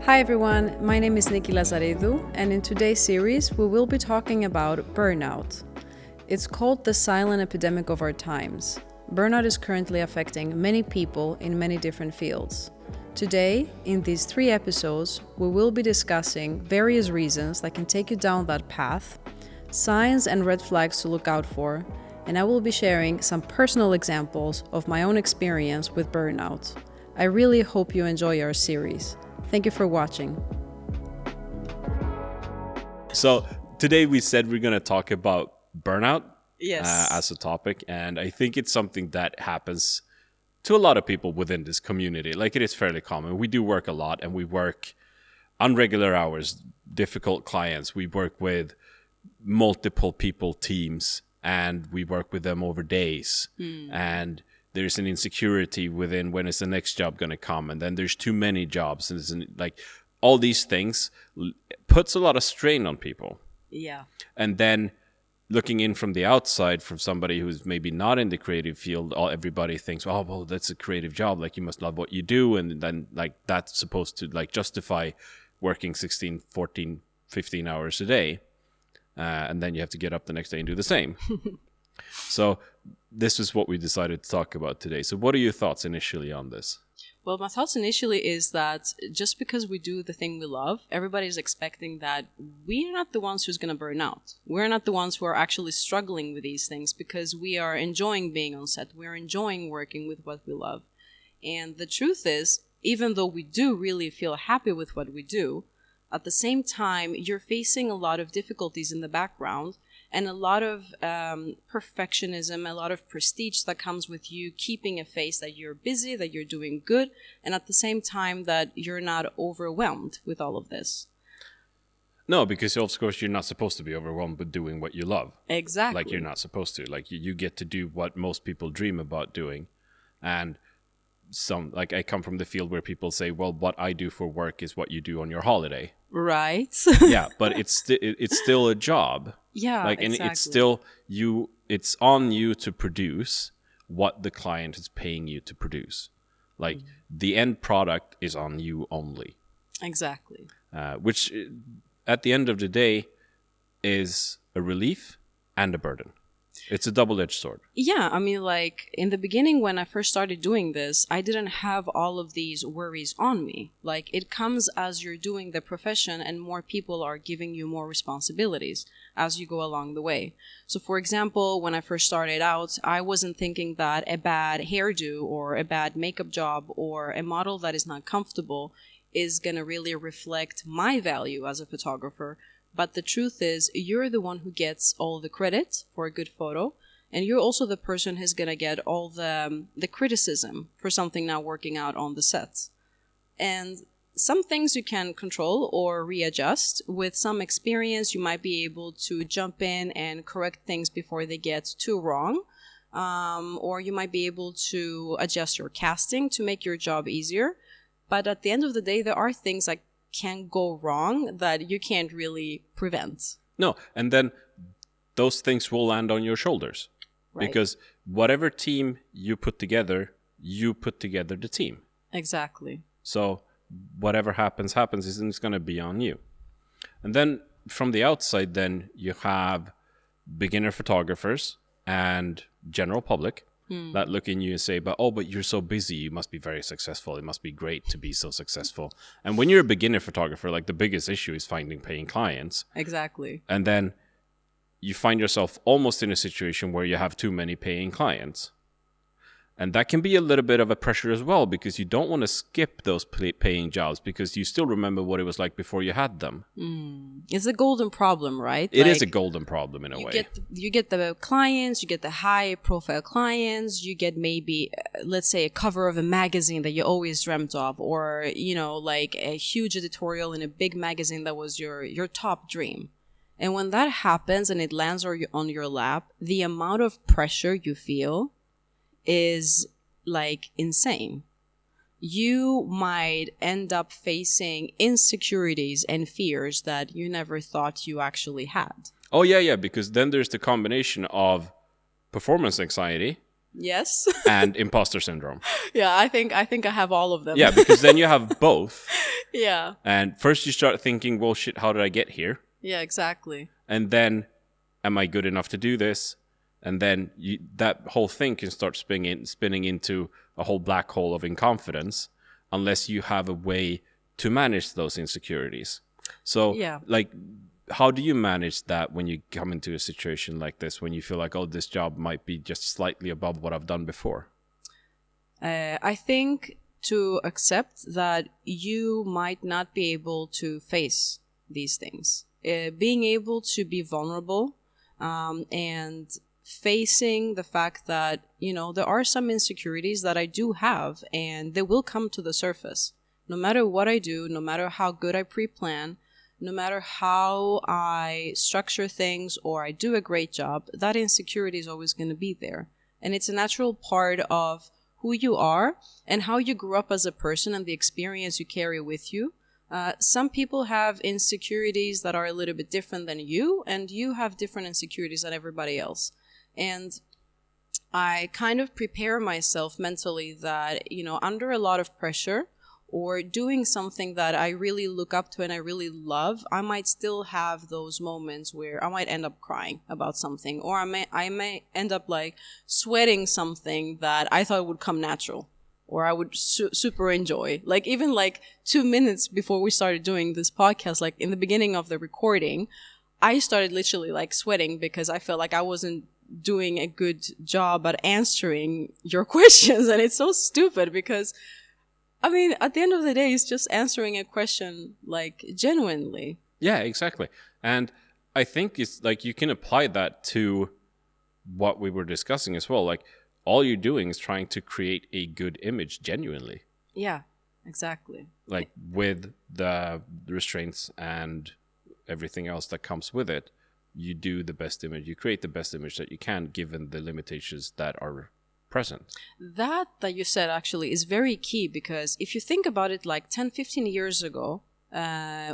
Hi everyone, my name is Niki Lazaridou, and in today's series we will be talking about burnout. It's called the silent epidemic of our times. Burnout is currently affecting many people in many different fields. Today, in these 3 episodes, we will be discussing various reasons that can take you down that path, signs and red flags to look out for, and I will be sharing some personal examples of my own experience with burnout. I really hope you enjoy our series. Thank you for watching. So today we said we're going to talk about burnout as a topic, and I think it's something that happens to a lot of people within this community. Like, it is fairly common. We do work a lot, and we work on regular hours, difficult clients. We work with multiple people teams, and we work with them over days. And there's an insecurity within when is the next job going to come, and then there's too many jobs, and like all these things puts a lot of strain on people. Yeah. And then looking in from the outside, from somebody who's maybe not in the creative field, everybody thinks, oh, well, that's a creative job, like you must love what you do, and then like that's supposed to like justify working 16, 14, 15 hours a day, and then you have to get up the next day and do the same. So this is what we decided to talk about today. So what are your thoughts initially on this? Well, my thoughts initially is that just because we do the thing we love, everybody's expecting that we're not the ones who's going to burn out. We're not the ones who are actually struggling with these things because we are enjoying being on set. We're enjoying working with what we love. And the truth is, even though we do really feel happy with what we do, at the same time, you're facing a lot of difficulties in the background and a lot of perfectionism, a lot of prestige that comes with you keeping a face that you're busy, that you're doing good, and at the same time that you're not overwhelmed with all of this. No, because of course you're not supposed to be overwhelmed with doing what you love. Exactly. Like, you're not supposed to. Like, you get to do what most people dream about doing. And like, I come from the field where people say, well, what I do for work is what you do on your holiday. Right. Yeah, but it's still a job. Yeah, like, and exactly. it's still it's on you to produce what the client is paying you to produce. Like, the end product is on you only. Exactly. Which at the end of the day is a relief and a burden. It's a double-edged sword. Yeah, I mean, like, in the beginning when I first started doing this, I didn't have all of these worries on me. Like, it comes as you're doing the profession and more people are giving you more responsibilities as you go along the way. So, for example, when I first started out, I wasn't thinking that a bad hairdo or a bad makeup job or a model that is not comfortable is going to really reflect my value as a photographer. But the truth is, you're the one who gets all the credit for a good photo, and you're also the person who's going to get all the criticism for something not working out on the set. And some things you can control or readjust. With some experience, you might be able to jump in and correct things before they get too wrong. Or you might be able to adjust your casting to make your job easier. But at the end of the day, there are things like can go wrong that you can't really prevent. No, and then those things will land on your shoulders. Right. Because whatever team you put together the team. Exactly. So whatever happens, it's going to be on you. And then from the outside, then you have beginner photographers and general public that look in you and say, but you're so busy, you must be very successful. It must be great to be so successful. And when you're a beginner photographer, like, the biggest issue is finding paying clients. Exactly. And then you find yourself almost in a situation where you have too many paying clients. And that can be a little bit of a pressure as well, because you don't want to skip those paying jobs because you still remember what it was like before you had them. It's a golden problem, right? It is a golden problem in a way. You get the clients, you get the high-profile clients, you get maybe, let's say, a cover of a magazine that you always dreamt of, or, like a huge editorial in a big magazine that was your top dream. And when that happens and it lands on your lap, the amount of pressure you feel is like insane. You might end up facing insecurities and fears that you never thought you actually had. Oh, yeah, because then there's the combination of performance anxiety Yes. and imposter syndrome. Yeah, I think I have all of them. Yeah, because then you have both. Yeah. And first you start thinking, well, shit, how did I get here? Yeah, exactly. And then, am I good enough to do this? And then that whole thing can start spinning into a whole black hole of inconfidence unless you have a way to manage those insecurities. So, Yeah. like, how do you manage that when you come into a situation like this, when you feel like, oh, this job might be just slightly above what I've done before? I think to accept that you might not be able to face these things. Being able to be vulnerable and facing the fact that, there are some insecurities that I do have and they will come to the surface. No matter what I do, no matter how good I pre-plan, no matter how I structure things or I do a great job, that insecurity is always going to be there. And it's a natural part of who you are and how you grew up as a person and the experience you carry with you. Some people have insecurities that are a little bit different than you, and you have different insecurities than everybody else. And I kind of prepare myself mentally that, under a lot of pressure or doing something that I really look up to and I really love, I might still have those moments where I might end up crying about something, or I may end up like sweating something that I thought would come natural or I would super enjoy. Like even like 2 minutes before we started doing this podcast, like in the beginning of the recording, I started literally like sweating because I felt like I wasn't doing a good job at answering your questions. And it's so stupid because I mean, at the end of the day, it's just answering a question, like, genuinely. Yeah, exactly. And I think it's like you can apply that to what we were discussing as well. Like, all you're doing is trying to create a good image genuinely. Yeah, exactly. Like, with the restraints and everything else that comes with it, you do the best image. You create the best image that you can, given the limitations that are present. That you said actually is very key, because if you think about it, like 10-15 years ago,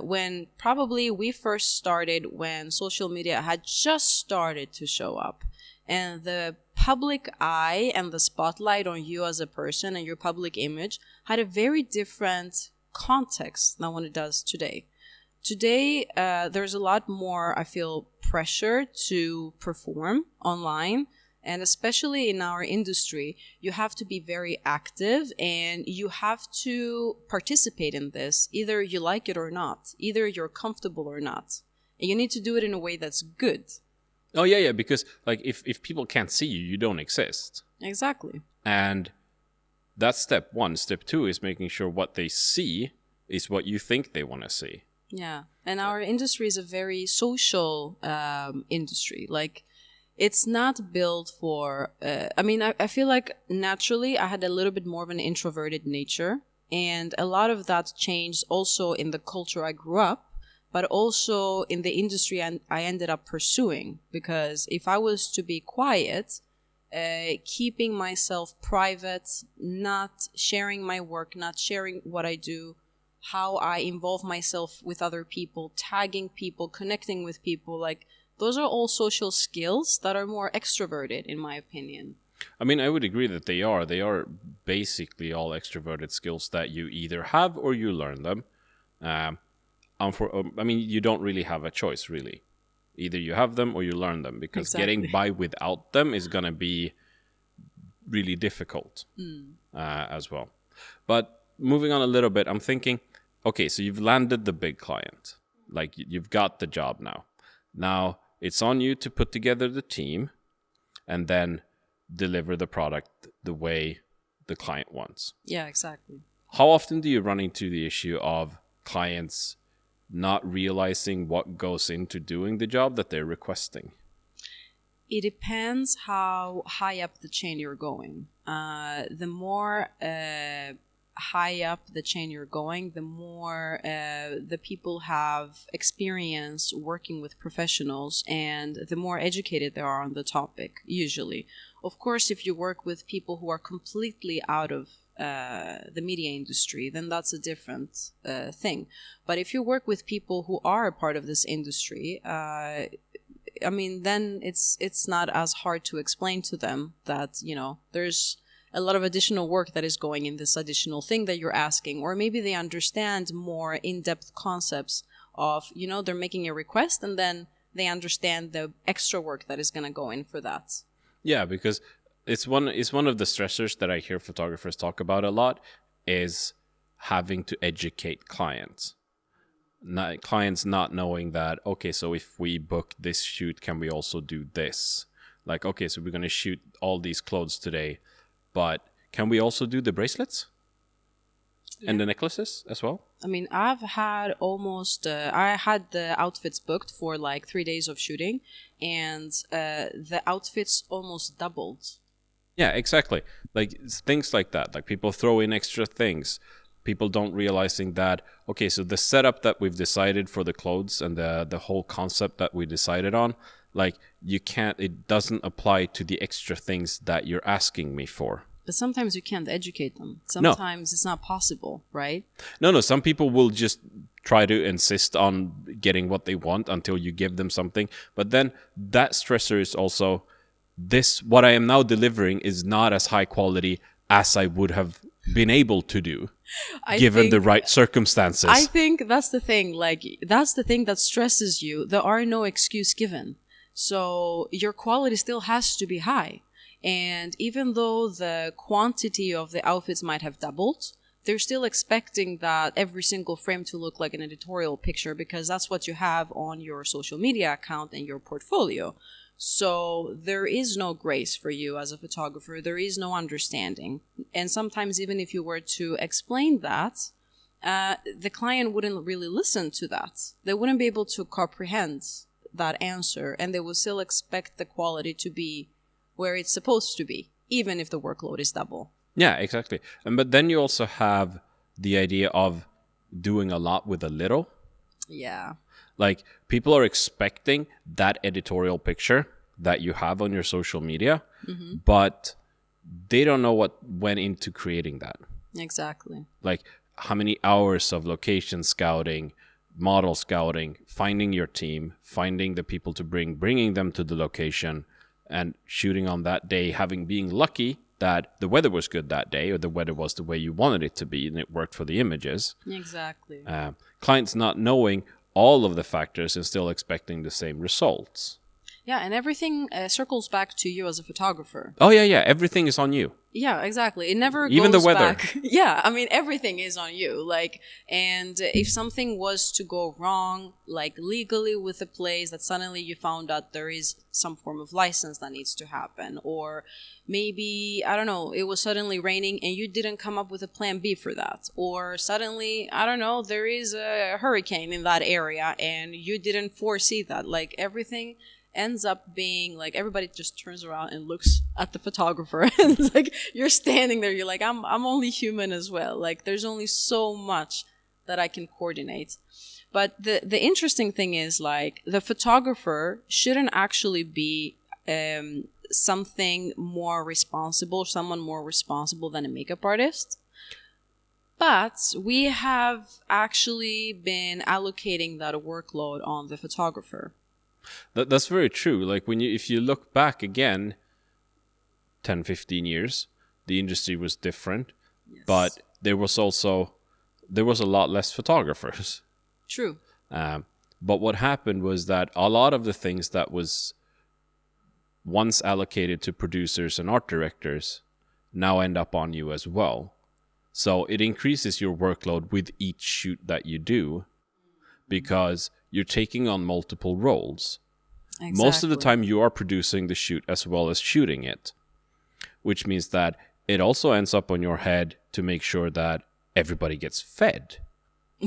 when probably we first started, when social media had just started to show up, and the public eye and the spotlight on you as a person and your public image had a very different context than what it does today. Today, there's a lot more, I feel, pressure to perform online. And especially in our industry, you have to be very active and you have to participate in this. Either you like it or not. Either you're comfortable or not. And you need to do it in a way that's good. Oh, yeah, because like if people can't see you, you don't exist. Exactly. And that's step one. Step two is making sure what they see is what you think they want to see. Yeah. And our industry is a very social industry. Like, it's not built for, I feel like naturally I had a little bit more of an introverted nature. And a lot of that changed also in the culture I grew up, but also in the industry I ended up pursuing. Because if I was to be quiet, keeping myself private, not sharing my work, not sharing what I do, how I involve myself with other people, tagging people, connecting with people, like, those are all social skills that are more extroverted, in my opinion. I mean, I would agree that they are. They are basically all extroverted skills that you either have or you learn them. You don't really have a choice, really. Either you have them or you learn them, because getting by without them is going to be really difficult as well. But moving on a little bit, I'm thinking, okay, so you've landed the big client. Like, you've got the job now. Now, it's on you to put together the team and then deliver the product the way the client wants. Yeah, exactly. How often do you run into the issue of clients not realizing what goes into doing the job that they're requesting? It depends how high up the chain you're going. The more high up the chain you're going, the more the people have experience working with professionals and the more educated they are on the topic, usually. Of course, if you work with people who are completely out of the media industry, then that's a different thing. But if you work with people who are a part of this industry, I mean, then it's not as hard to explain to them that, there's a lot of additional work that is going in this additional thing that you're asking, or maybe they understand more in-depth concepts of, they're making a request, and then they understand the extra work that is going to go in for that. Yeah, because it's one of the stressors that I hear photographers talk about a lot is having to educate clients. Clients not knowing that, okay, so if we book this shoot, can we also do this? Like, okay, so we're going to shoot all these clothes today, but can we also do the bracelets? Yeah. And the necklaces as well? I mean, I've had I had the outfits booked for like 3 days of shooting, and the outfits almost doubled. Yeah, exactly. Like things like that. Like people throw in extra things. People don't realizing that, okay, so the setup that we've decided for the clothes and the whole concept that we decided on, like it doesn't apply to the extra things that you're asking me for. But sometimes you can't educate them. Sometimes It's not possible, right? No. Some people will just try to insist on getting what they want until you give them something. But then that stressor is also, what I am now delivering is not as high quality as I would have been able to do given the right circumstances. I think that's the thing. Like, that's the thing that stresses you. There are no excuse given. So your quality still has to be high. And even though the quantity of the outfits might have doubled, they're still expecting that every single frame to look like an editorial picture, because that's what you have on your social media account and your portfolio. So there is no grace for you as a photographer. There is no understanding. And sometimes even if you were to explain that, the client wouldn't really listen to that. They wouldn't be able to comprehend that answer, and they would still expect the quality to be where it's supposed to be, even if the workload is double. Yeah, exactly. But then you also have the idea of doing a lot with a little. Yeah. Like, people are expecting that editorial picture that you have on your social media, but they don't know what went into creating that. Exactly. Like, how many hours of location scouting, model scouting, finding your team, finding the people to bringing them to the location, and shooting on that day, being lucky that the weather was good that day, or the weather was the way you wanted it to be, and it worked for the images. Exactly. Clients not knowing all of the factors and still expecting the same results. Yeah, and everything circles back to you as a photographer. Oh, yeah. Everything is on you. Yeah, exactly. It never even goes the weather. Back. Yeah, I mean, everything is on you. Like, and if something was to go wrong, like legally with a place, that suddenly you found out there is some form of license that needs to happen, or maybe, I don't know, it was suddenly raining and you didn't come up with a plan B for that, or suddenly, I don't know, there is a hurricane in that area and you didn't foresee that. Like, everything ends up being like, everybody just turns around and looks at the photographer and like, you're standing there, you're like, I'm only human as well. Like, there's only so much that I can coordinate. But the interesting thing is, like, the photographer shouldn't actually be someone more responsible than a makeup artist. But we have actually been allocating that workload on the photographer. That's very true. Like, if you look back again 10, 15 years, the industry was different. Yes. But there was a lot less photographers. True. But what happened was that a lot of the things that was once allocated to producers and art directors now end up on you as well. So it increases your workload with each shoot that you do, because you're taking on multiple roles. Exactly. Most of the time you are producing the shoot as well as shooting it, which means that it also ends up on your head to make sure that everybody gets fed,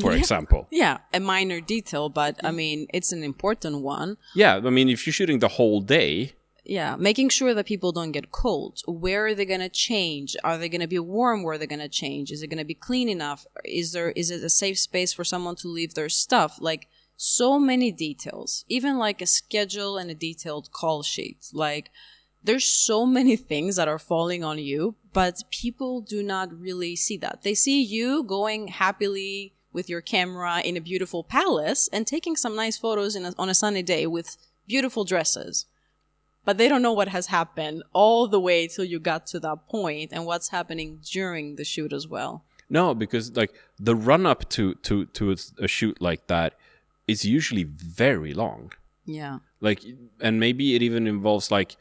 for example. Yeah, a minor detail, but I mean, it's an important one. Yeah, I mean, if you're shooting the whole day... Yeah, making sure that people don't get cold. Where are they going to change? Are they going to be warm where they're going to change? Is it going to be clean enough? Is it a safe space for someone to leave their stuff? Like, so many details. Even like a schedule and a detailed call sheet. Like, there's so many things that are falling on you, but people do not really see that. They see you going happily with your camera in a beautiful palace and taking some nice photos on a sunny day with beautiful dresses. But they don't know what has happened all the way till you got to that point and what's happening during the shoot as well. No, because like the run up to a shoot like that is usually very long. Yeah. Like, and maybe it even involves like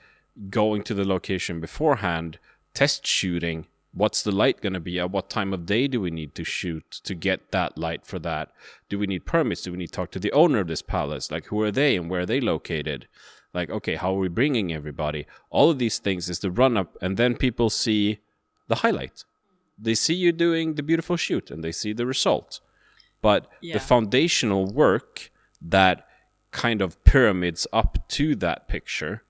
going to the location beforehand, test shooting. What's the light going to be? At what time of day do we need to shoot to get that light for that? Do we need permits? Do we need to talk to the owner of this palace? Like, who are they and where are they located? Like, okay, how are we bringing everybody? All of these things is the run up, and then people see the highlight. They see you doing the beautiful shoot and they see the result. But the foundational work that kind of pyramids up to that picture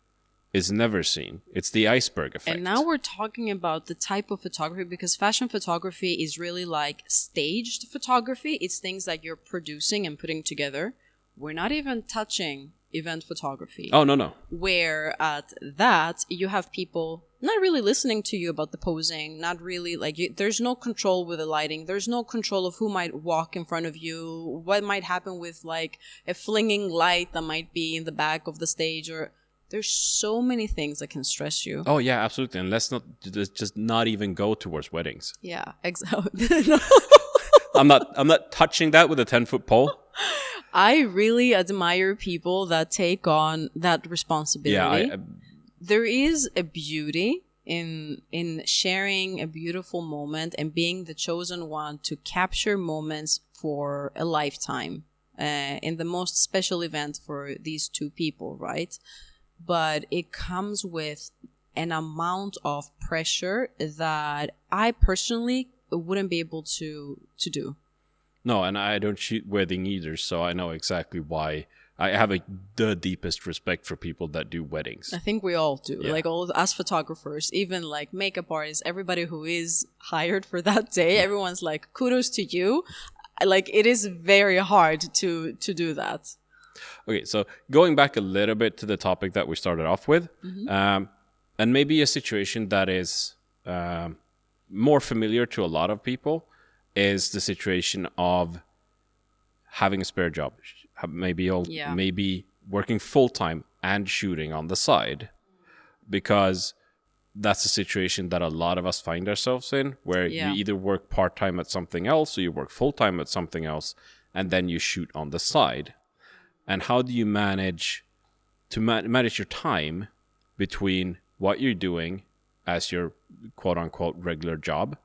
is never seen. It's the iceberg effect. And now we're talking about the type of photography, because fashion photography is really like staged photography. It's things that you're producing and putting together. We're not even touching event photography. Oh, no. Where at that, you have people not really listening to you about the posing, not really there's no control with the lighting. There's no control of who might walk in front of you, what might happen with like a flinging light that might be in the back of the stage, or there's so many things that can stress you. Oh, yeah, absolutely. And let's just not even go towards weddings. Yeah, exactly. I'm not touching that with a 10-foot pole. I really admire people that take on that responsibility. Yeah, there is a beauty in sharing a beautiful moment and being the chosen one to capture moments for a lifetime in the most special event for these two people, right? But it comes with an amount of pressure that I personally wouldn't be able to do. No, and I don't shoot wedding either, so I know exactly why. I have the deepest respect for people that do weddings. I think we all do. Yeah. Like all us photographers, even like makeup artists, everybody who is hired for that day, everyone's like, kudos to you. Like it is very hard to do that. Okay, so going back a little bit to the topic that we started off with, and maybe a situation that is more familiar to a lot of people is the situation of having a spare job, maybe working full-time and shooting on the side, because that's a situation that a lot of us find ourselves in, where you either work part-time at something else or you work full-time at something else, and then you shoot on the side. And how do you manage to manage your time between what you're doing as your quote-unquote regular job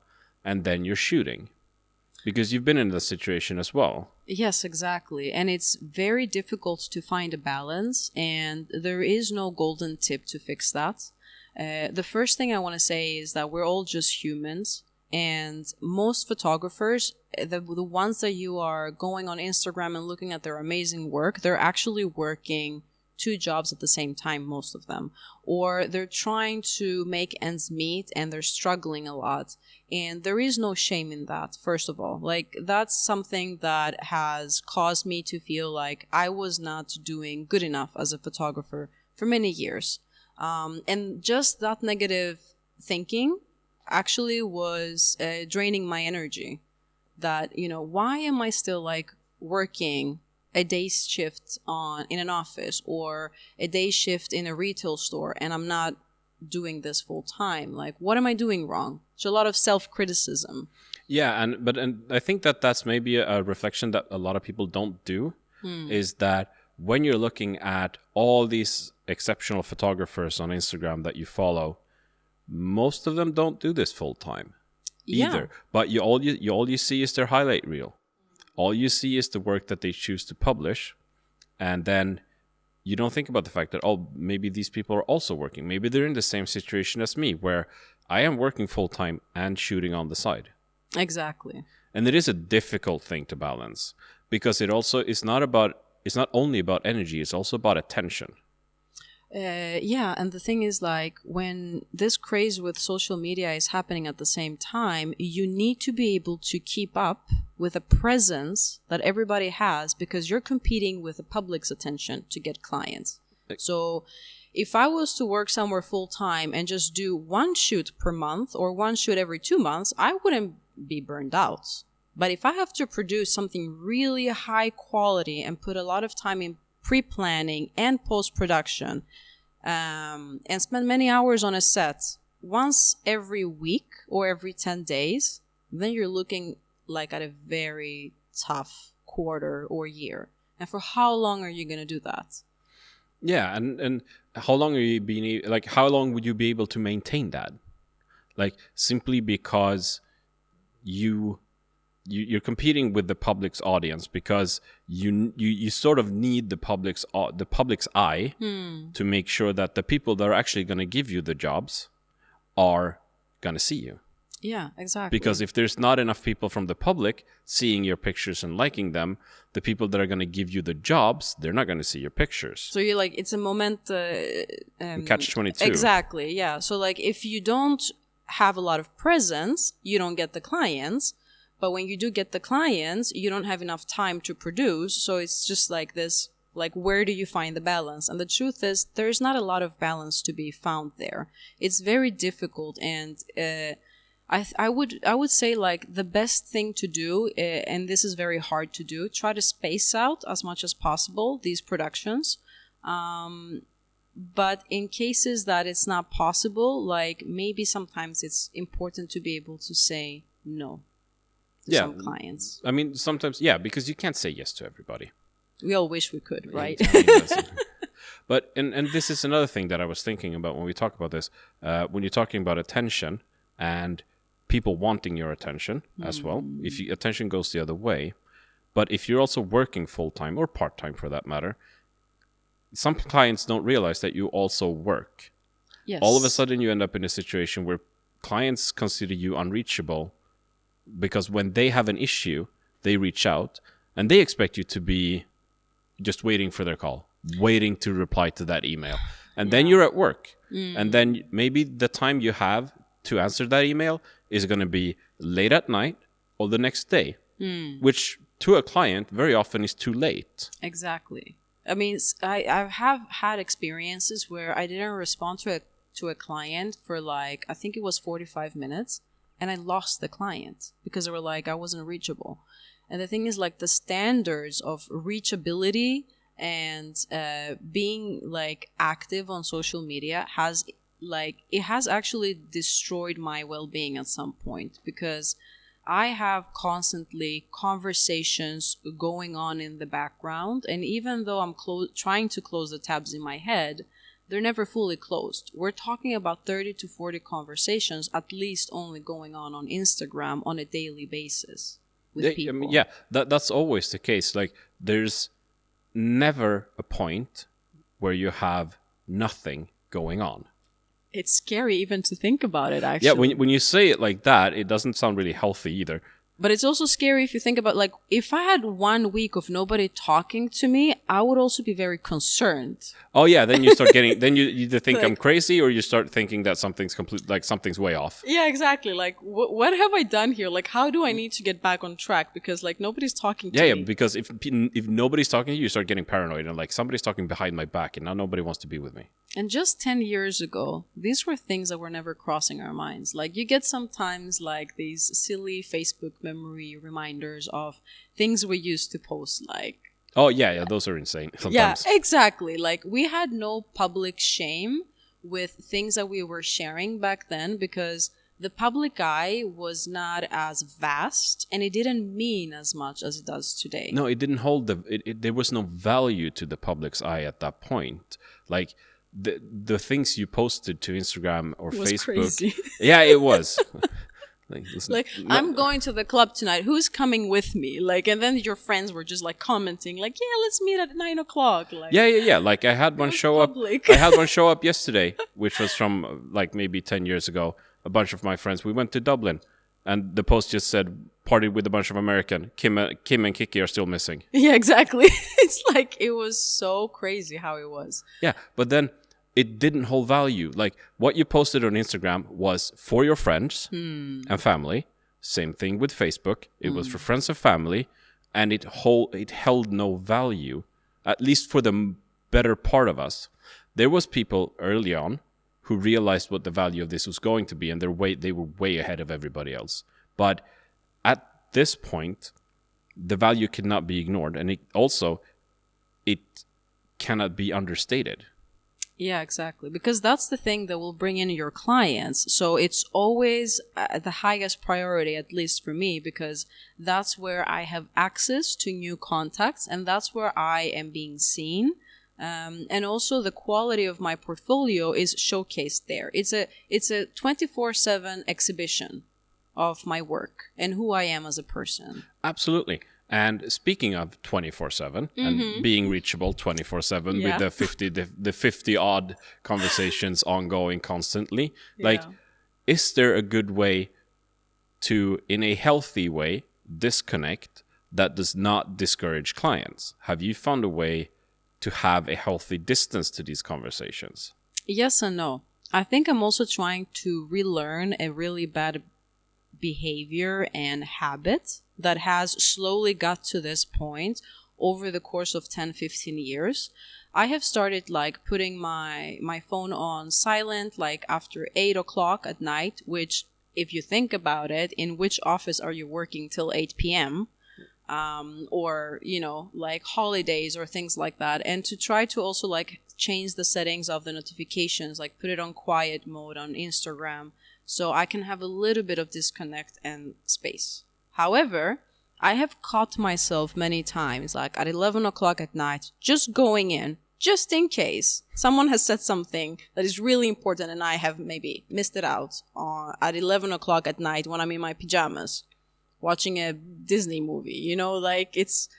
and then you're shooting? Because you've been in this situation as well. Yes, exactly. And it's very difficult to find a balance, and there is no golden tip to fix that. The first thing I want to say is that we're all just humans, and most photographers, the ones that you are going on Instagram and looking at their amazing work, they're actually working 2 jobs at the same time, most of them, or they're trying to make ends meet and they're struggling a lot. And there is no shame in that, first of all. Like, that's something that has caused me to feel like I was not doing good enough as a photographer for many years. And just that negative thinking actually was draining my energy. That, why am I still like working a day's shift in an office or a day shift in a retail store, and I'm not doing this full time? Like, what am I doing wrong? It's a lot of self-criticism. Yeah, and I think that's maybe a reflection that a lot of people don't do, is that when you're looking at all these exceptional photographers on Instagram that you follow, most of them don't do this full time either. But all you see is their highlight reel. All you see is the work that they choose to publish, and then you don't think about the fact that, maybe these people are also working. Maybe they're in the same situation as me, where I am working full-time and shooting on the side. Exactly. And it is a difficult thing to balance, because it's not only about energy, it's also about attention. And the thing is, like, when this craze with social media is happening at the same time, you need to be able to keep up with a presence that everybody has, because you're competing with the public's attention to get clients. So if I was to work somewhere full time and just do 1 shoot per month or 1 shoot every 2 months, I wouldn't be burned out. But if I have to produce something really high quality and put a lot of time in pre-planning and post-production, and spend many hours on a set once every week or every 10 days, then you're looking like at a very tough quarter or year. And for how long are you going to do that? Yeah, and how long are you being like? How long would you be able to maintain that? Like simply because you're competing with the public's audience, because you sort of need the public's eye to make sure that the people that are actually going to give you the jobs are going to see you. Yeah, exactly. Because if there's not enough people from the public seeing your pictures and liking them, the people that are going to give you the jobs, they're not going to see your pictures. So you're like, it's a moment... Catch-22. Exactly, yeah. So like, if you don't have a lot of presence, you don't get the clients. But when you do get the clients, you don't have enough time to produce. So it's just like this, like, where do you find the balance? And the truth is, there's not a lot of balance to be found there. It's very difficult. And I would say, like, the best thing to do, and this is very hard to do, try to space out as much as possible these productions. But in cases that it's not possible, like, maybe sometimes it's important to be able to say no. Some clients. I mean, sometimes, yeah, because you can't say yes to everybody. We all wish we could, right? But and this is another thing that I was thinking about when we talk about this. When you're talking about attention and people wanting your attention as well, if attention goes the other way, but if you're also working full-time or part-time for that matter, some clients don't realize that you also work. Yes. All of a sudden you end up in a situation where clients consider you unreachable, because when they have an issue, they reach out and they expect you to be just waiting for their call, waiting to reply to that email. And then you're at work. And then maybe the time you have to answer that email is going to be late at night or the next day, which to a client very often is too late. Exactly. I mean, I have had experiences where I didn't respond to a client for, like, I think it was 45 minutes. And I lost the client because they were like, I wasn't reachable. And the thing is, like, the standards of reachability and being, like, active on social media has actually destroyed my well-being at some point, because I have constantly conversations going on in the background. And even though I'm trying to close the tabs in my head, they're never fully closed. We're talking about 30 to 40 conversations, at least, only going on Instagram on a daily basis with people. I mean, that's always the case. Like, there's never a point where you have nothing going on. It's scary even to think about it, actually. Yeah, when you say it like that, it doesn't sound really healthy either. But it's also scary if you think about, like, if I had 1 week of nobody talking to me, I would also be very concerned. Oh yeah, then you start getting, then you either think like, I'm crazy, or you start thinking that something's way off. Yeah, exactly. Like, what have I done here? Like, how do I need to get back on track? Because, like, nobody's talking to me. Yeah, because if nobody's talking to you, you start getting paranoid, and like, somebody's talking behind my back, and now nobody wants to be with me. And just 10 years ago, these were things that were never crossing our minds. Like, you get sometimes, like, these silly Facebook memory reminders of things we used to post, like... Oh, yeah, those are insane sometimes. Yeah, exactly. Like, we had no public shame with things that we were sharing back then, because the public eye was not as vast, and it didn't mean as much as it does today. No, it didn't hold there was no value to the public's eye at that point. Like... The things you posted to Instagram or Facebook, crazy. Yeah, it was. I'm going to the club tonight. Who's coming with me? Like, and then your friends were just like commenting, like, yeah, let's meet at 9:00. Like, yeah. Like, I had one show public. up. I had one show up yesterday, which was from like maybe 10 years ago. A bunch of my friends. We went to Dublin, and the post just said, "Partied with a bunch of American. Kim and Kiki are still missing." Yeah, exactly. It's like, it was so crazy how it was. Yeah, but then it didn't hold value. Like, what you posted on Instagram was for your friends and family. Same thing with Facebook. It was for friends and family, and it held no value, at least for the better part of us. There was people early on who realized what the value of this was going to be, and they were way ahead of everybody else. But at this point, the value cannot be ignored, and it cannot be understated. Yeah, exactly. Because that's the thing that will bring in your clients. So it's always the highest priority, at least for me, because that's where I have access to new contacts and that's where I am being seen. And also the quality of my portfolio is showcased there. It's a 24/7 exhibition of my work and who I am as a person. Absolutely. And speaking of 24/7 and being reachable 24/7 with the 50 odd conversations ongoing constantly, like, is there a good way to, in a healthy way, disconnect that does not discourage clients? Have you found a way to have a healthy distance to these conversations? Yes and no. I think I'm also trying to relearn a really bad behavior and habit that has slowly got to this point over the course of 10-15 years. I have started like putting my phone on silent like after 8 o'clock at night, which if you think about it, in which office are you working till 8 p.m.? Or, you know, like holidays or things like that. And to try to also like change the settings of the notifications, like put it on quiet mode on Instagram, so I can have a little bit of disconnect and space. However, I have caught myself many times, like at 11 o'clock at night, just going in, just in case someone has said something that is really important and I have maybe missed it out at 11 o'clock at night when I'm in my pajamas, watching a Disney movie. You know, like it's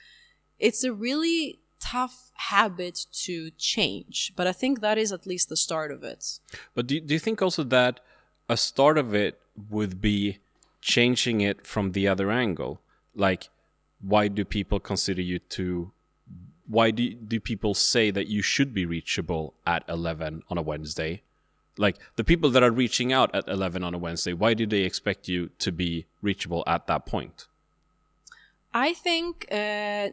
a really tough habit to change, but I think that is at least the start of it. But do you think also that a start of it would be changing it from the other angle? Like, why do people consider you to... Why do people say that you should be reachable at 11 on a Wednesday? Like, the people that are reaching out at 11 on a Wednesday, why do they expect you to be reachable at that point? I think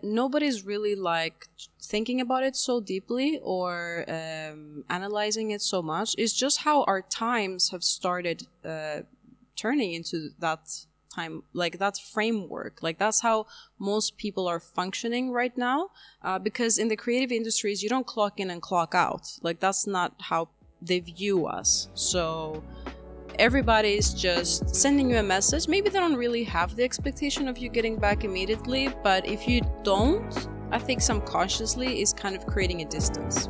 nobody's really like thinking about it so deeply or analyzing it so much. It's just how our times have started turning into that time, like that framework. Like that's how most people are functioning right now. Because in the creative industries, you don't clock in and clock out. Like that's not how they view us. So everybody's just sending you a message. Maybe they don't really have the expectation of you getting back immediately, but if you don't, I think subconsciously is kind of creating a distance.